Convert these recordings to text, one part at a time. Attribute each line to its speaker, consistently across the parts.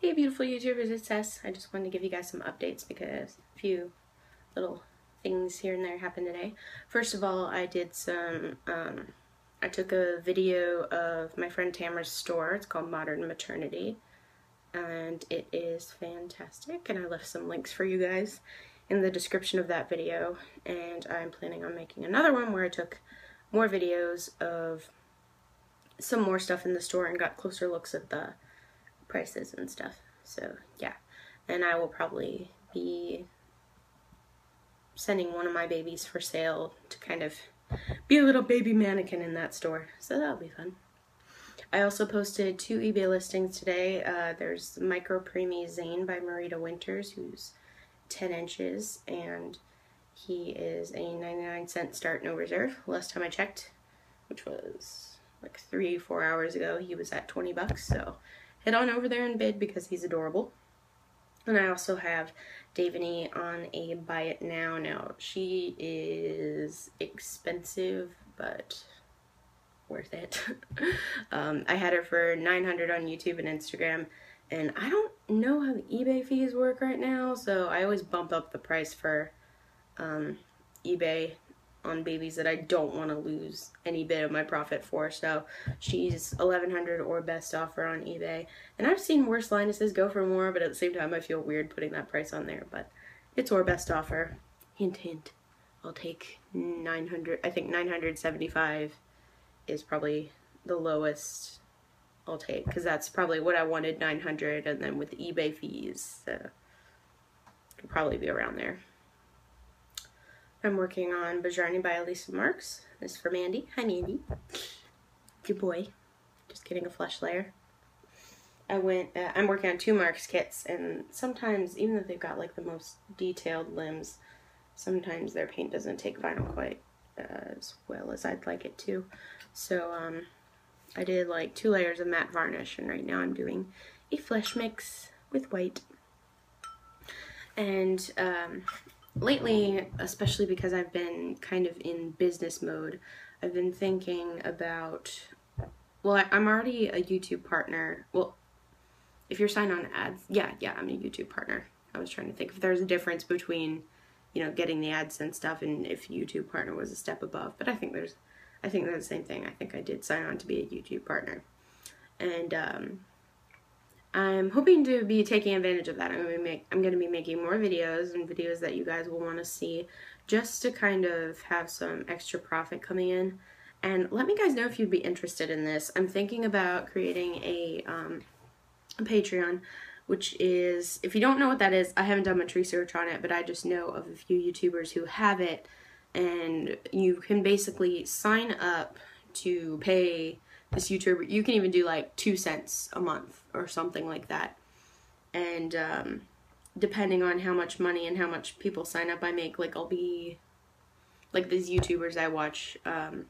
Speaker 1: Hey beautiful YouTubers, it's Tess. I just wanted to give you guys some updates because a few little things here and there happened today. First of all, I did some, I took a video of my friend Tamara's store. It's called Modern Maternity, and it is fantastic, and I left some links for you guys in the description of that video, and I'm planning on making another one where I took more videos of some more stuff in the store and got closer looks at the prices and stuff. So yeah, and I will probably be sending one of my babies for sale to kind of be a little baby mannequin in that store, so that'll be fun. I also posted 2 eBay listings today. There's Micro Preemie Zane by Marita Winters, who's 10 inches, and he is a 99-cent start, no reserve. Last time I checked, which was like 3-4 hours ago, he was at 20 bucks, so head on over there and bid because he's adorable. And I also have Davini on a buy it now. Now, she is expensive, but worth it. I had her for $900 on YouTube and Instagram, and I don't know how the eBay fees work right now, so I always bump up the price for eBay on babies that I don't want to lose any bit of my profit for. So she's $1,100 or best offer on eBay, and I've seen worse Linuses go for more, but at the same time I feel weird putting that price on there, but it's or best offer. Hint hint, I'll take 900. I think 975 is probably the lowest I'll take, because that's probably what I wanted, 900, and then with the eBay fees it'll probably be around there. I'm working on Bajrani by Elisa Marks. This is for Mandy. Hi, Mandy. Good boy. Just getting a flesh layer. I'm working on 2 Marks kits, and sometimes, even if they've got like the most detailed limbs, sometimes their paint doesn't take vinyl quite as well as I'd like it to. So I did like 2 layers of matte varnish, and right now I'm doing a flesh mix with white. And lately, especially because I've been kind of in business mode, I've been thinking about, well, I'm already a YouTube partner. Well, if you're signed on ads, yeah, I'm a YouTube partner. I was trying to think if there's a difference between, you know, getting the ads and stuff and if YouTube partner was a step above, but I think they're the same thing. I think I did sign on to be a YouTube partner. And I'm hoping to be taking advantage of that. I'm going to be making more videos, and videos that you guys will want to see, just to kind of have some extra profit coming in. And let me guys know if you'd be interested in this. I'm thinking about creating a Patreon, which is, if you don't know what that is, I haven't done much research on it, but I just know of a few YouTubers who have it, and you can basically sign up to pay this YouTuber. You can even do like 2 cents a month or something like that, and depending on how much money and how much people sign up I make, like I'll be like these YouTubers I watch, they're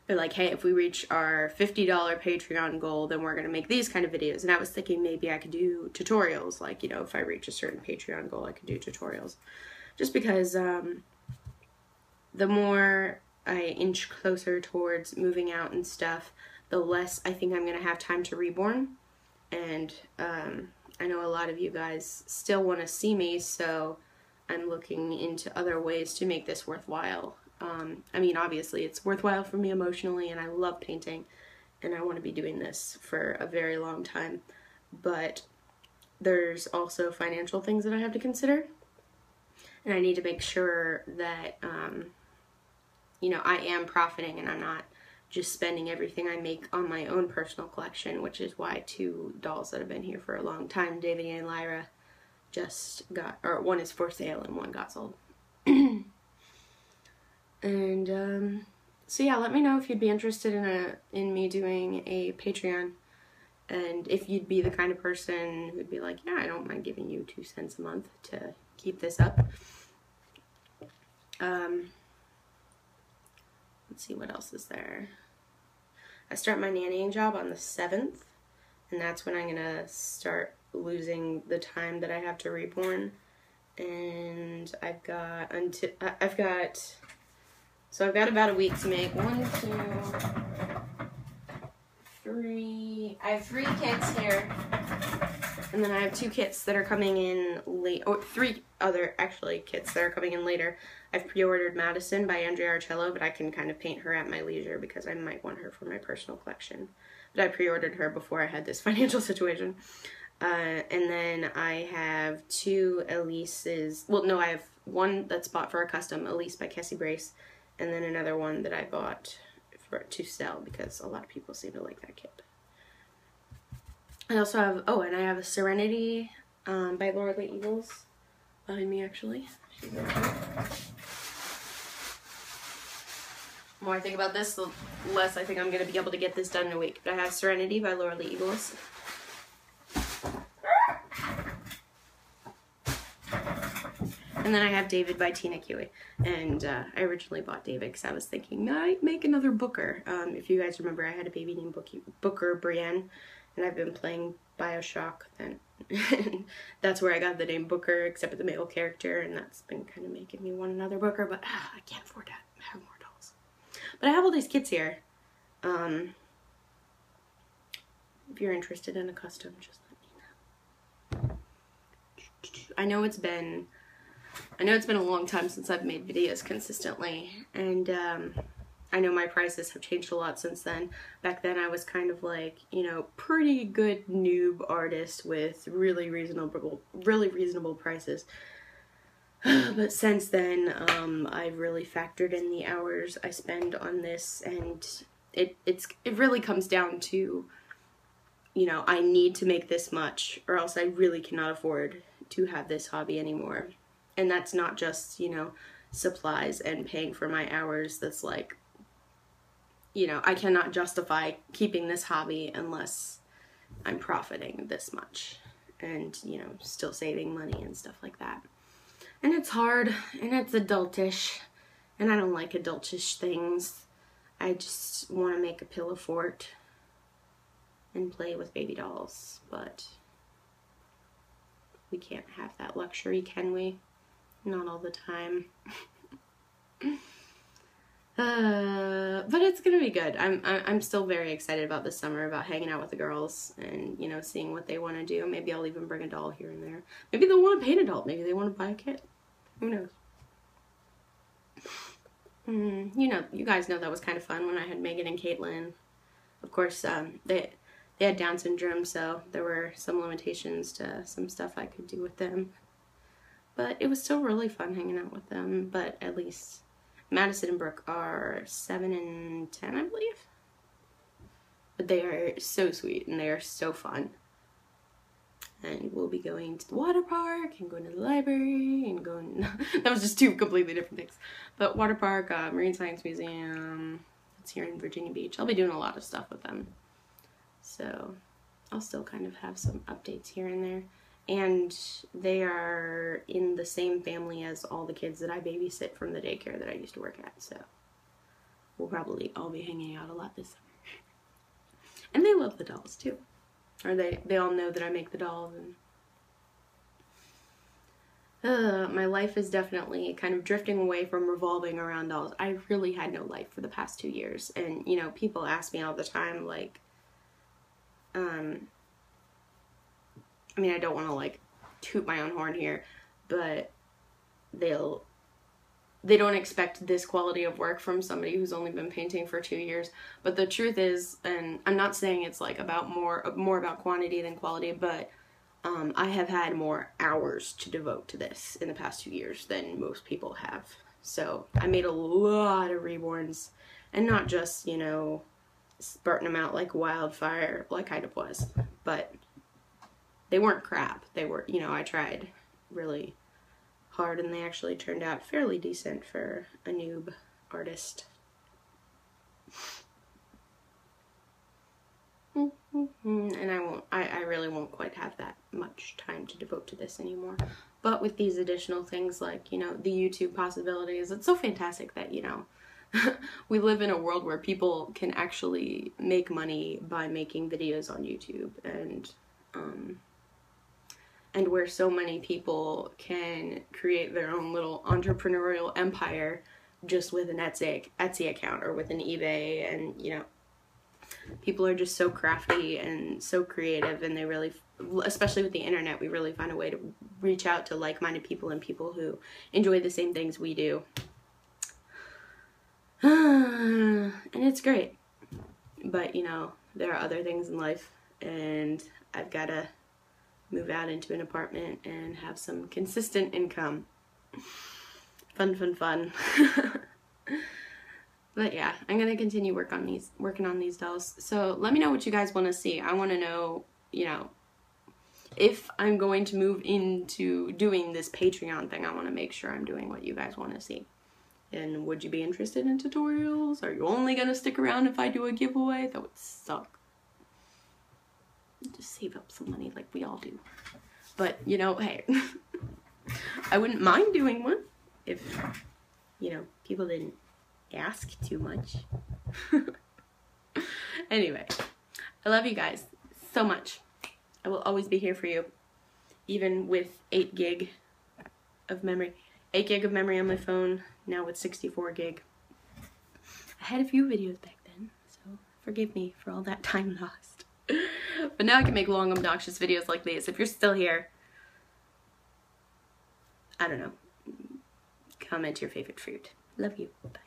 Speaker 1: like, hey, if we reach our $50 Patreon goal, then we're gonna make these kind of videos. And I was thinking maybe I could do tutorials, like, you know, if I reach a certain Patreon goal, I could do tutorials, just because the more I inch closer towards moving out and stuff, the less I think I'm going to have time to reborn. And I know a lot of you guys still want to see me, so I'm looking into other ways to make this worthwhile. I mean, obviously it's worthwhile for me emotionally, and I love painting, and I want to be doing this for a very long time, but there's also financial things that I have to consider, and I need to make sure that you know, I am profiting and I'm not just spending everything I make on my own personal collection, which is why 2 dolls that have been here for a long time, David and Lyra, just got, or one is for sale and one got sold. And so yeah, let me know if you'd be interested in me doing a Patreon, and if you'd be the kind of person who'd be like, yeah, I don't mind giving you 2 cents a month to keep this up. Let's see, what else is there. I start my nannying job on the 7th, and that's when I'm going to start losing the time that I have to reborn. And I've got about a week to make 1, 2, 3. I have 3 kids here. And then I have 2 kits that are coming in late, or 3 other, actually, kits that are coming in later. I've pre-ordered Madison by Andrea Arcello, but I can kind of paint her at my leisure because I might want her for my personal collection. But I pre-ordered her before I had this financial situation. And then I have 2 Elise's, well, no, I have one that's bought for a custom, Elise by Kessie Brace, and then another one that I bought to sell because a lot of people seem to like that kit. I also have, oh, and I have a Serenity by Laura Lee Eagles behind me, actually. She's right here. The more I think about this, the less I think I'm going to be able to get this done in a week. But I have Serenity by Laura Lee Eagles. And then I have David by Tina Kiwi. And I originally bought David because I was thinking, might make another Booker. If you guys remember, I had a baby named Booker Brienne. And I've been playing Bioshock, and that's where I got the name Booker, except for the male character, and that's been kind of making me want another Booker, but I can't afford to have more dolls. But I have all these kits here. If you're interested in a custom, just let me know. I know it's been a long time since I've made videos consistently, and I know my prices have changed a lot since then. Back then I was kind of like, you know, pretty good noob artist with really reasonable prices. But since then, I've really factored in the hours I spend on this, and it really comes down to, you know, I need to make this much or else I really cannot afford to have this hobby anymore. And that's not just, you know, supplies and paying for my hours. That's like, you know, I cannot justify keeping this hobby unless I'm profiting this much and, you know, still saving money and stuff like that. And it's hard, and it's adultish, and I don't like adultish things. I just want to make a pillow fort and play with baby dolls, but we can't have that luxury, can we? Not all the time. But it's gonna be good. I'm still very excited about this summer, about hanging out with the girls and, you know, seeing what they want to do. Maybe I'll even bring a doll here and there. Maybe they'll want to paint a doll. Maybe they want to buy a kit. Who knows? You know, you guys know that was kind of fun when I had Megan and Caitlin. Of course, they had Down syndrome, so there were some limitations to some stuff I could do with them. But it was still really fun hanging out with them. But at least Madison and Brooke are 7 and 10, I believe. But they are so sweet and they are so fun. And we'll be going to the water park and going to the library and going... that was just 2 completely different things. But water park, Marine Science Museum, it's here in Virginia Beach. I'll be doing a lot of stuff with them. So I'll still kind of have some updates here and there. And they are in the same family as all the kids that I babysit from the daycare that I used to work at. So we'll probably all be hanging out a lot this summer. And they love the dolls too. Or they all know that I make the dolls. And my life is definitely kind of drifting away from revolving around dolls. I really had no life for the past 2 years. And, you know, people ask me all the time, like, I mean, I don't want to, like, toot my own horn here, but they don't expect this quality of work from somebody who's only been painting for 2 years. But the truth is, and I'm not saying it's, like, about more about quantity than quality, but I have had more hours to devote to this in the past 2 years than most people have. So I made a lot of reborns, and not just, you know, spurting them out like wildfire, like kind of was, but they weren't crap. They were, you know, I tried really hard and they actually turned out fairly decent for a noob artist. And I really won't quite have that much time to devote to this anymore. But with these additional things like, you know, the YouTube possibilities, it's so fantastic that, you know, we live in a world where people can actually make money by making videos on YouTube, and where so many people can create their own little entrepreneurial empire just with an Etsy account or with an eBay, and, you know, People are just so crafty and so creative, and they really, especially with the internet, we really find a way to reach out to like-minded people and people who enjoy the same things we do. And it's great. But, you know, there are other things in life, and I've got to move out into an apartment and have some consistent income. Fun, fun, fun. But yeah, I'm going to continue working on these dolls. So let me know what you guys want to see. I want to know, you know, if I'm going to move into doing this Patreon thing, I want to make sure I'm doing what you guys want to see. And would you be interested in tutorials? Are you only going to stick around if I do a giveaway? That would suck. Just save up some money like we all do. But, you know, hey, I wouldn't mind doing one if, you know, people didn't ask too much. Anyway, I love you guys so much. I will always be here for you, even with 8 gig of memory. 8 gig of memory on my phone, now with 64 gig. I had a few videos back then, so forgive me for all that time lost. But now I can make long, obnoxious videos like these. If you're still here, I don't know, comment your favorite fruit. Love you. Bye.